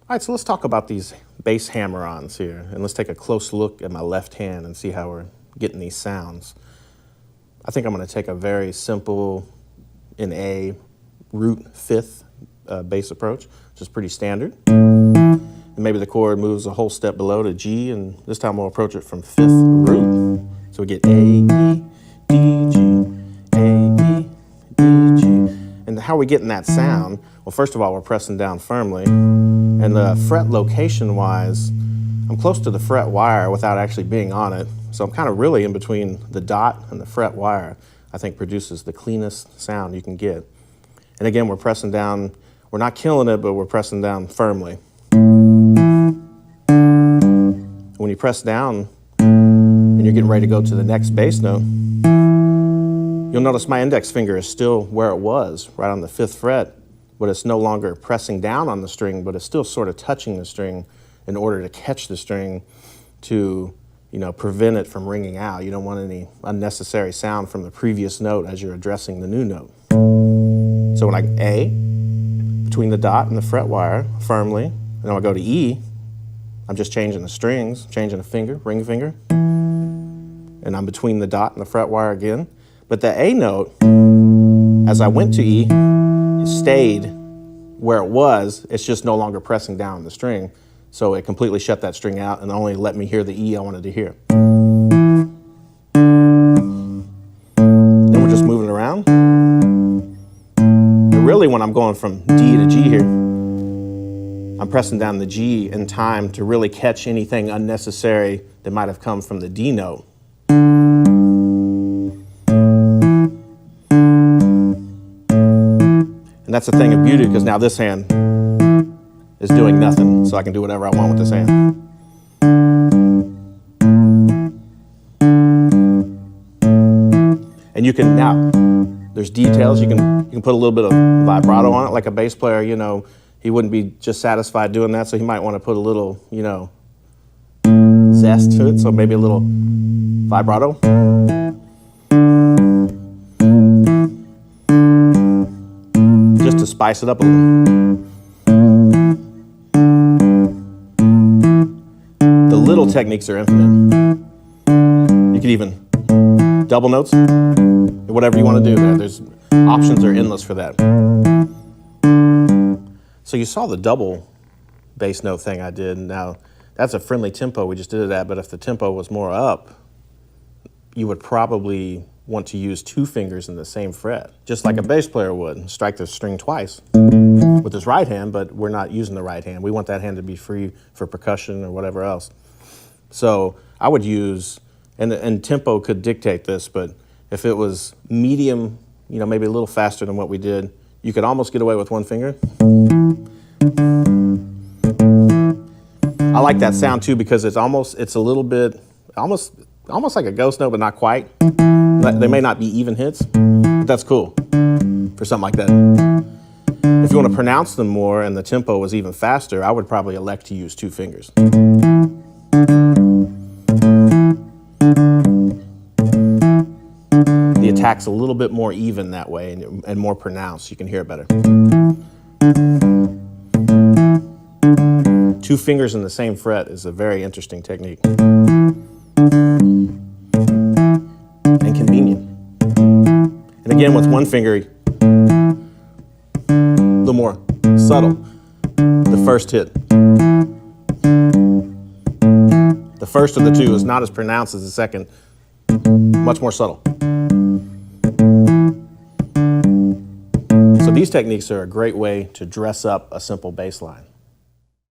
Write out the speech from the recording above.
All right, so let's talk about these bass hammer-ons here, and let's take a close look at my left hand and see how we're getting these sounds. I think I'm going to take a very simple, in A, root fifth bass approach, which is pretty standard. And maybe the chord moves a whole step below to G, and this time we'll approach it from fifth root. So we get A, E, D, G, A, E, D, G. And how are we getting that sound? Well, first of all, we're pressing down firmly. And the fret location-wise, I'm close to the fret wire without actually being on it. So I'm kind of really in between the dot and the fret wire. I think produces the cleanest sound you can get. And again, we're pressing down. We're not killing it, but we're pressing down firmly. When you press down and you're getting ready to go to the next bass note, you'll notice my index finger is still where it was, right on the fifth fret. But it's no longer pressing down on the string, but it's still sort of touching the string in order to catch the string to, prevent it from ringing out. You don't want any unnecessary sound from the previous note as you're addressing the new note. So when I A, between the dot and the fret wire, firmly, and then I go to E, I'm just changing the strings, changing a finger, ring finger, and I'm between the dot and the fret wire again. But the A note, as I went to E, stayed where it was. It's just no longer pressing down on the string. So it completely shut that string out and only let me hear the E I wanted to hear. Then we're just moving around. And really when I'm going from D to G here, I'm pressing down the G in time to really catch anything unnecessary that might have come from the D note. And that's the thing of beauty, because now this hand is doing nothing, so I can do whatever I want with this hand. And you can now, there's details, you can put a little bit of vibrato on it, like a bass player, he wouldn't be just satisfied doing that, so he might want to put a little, zest to it, so maybe a little vibrato. Just to spice it up a little. The little techniques are infinite. You could even double notes, whatever you want to do there. There's options are endless for that. So you saw the double bass note thing I did. Now, that's a friendly tempo we just did that, but if the tempo was more up, you would probably want to use two fingers in the same fret, just like a bass player would. Strike the string twice with his right hand, but we're not using the right hand. We want that hand to be free for percussion or whatever else. So I would use, and tempo could dictate this, but if it was medium, maybe a little faster than what we did, you could almost get away with one finger. I like that sound too because it's a little bit, almost like a ghost note, but not quite. They may not be even hits, but that's cool for something like that. If you want to pronounce them more and the tempo was even faster, I would probably elect to use two fingers. The attack's a little bit more even that way and more pronounced. You can hear it better. Two fingers in the same fret is a very interesting technique. And convenient. And again, with one finger, a little more subtle. The first hit. The first of the two is not as pronounced as the second, much more subtle. So these techniques are a great way to dress up a simple bass line.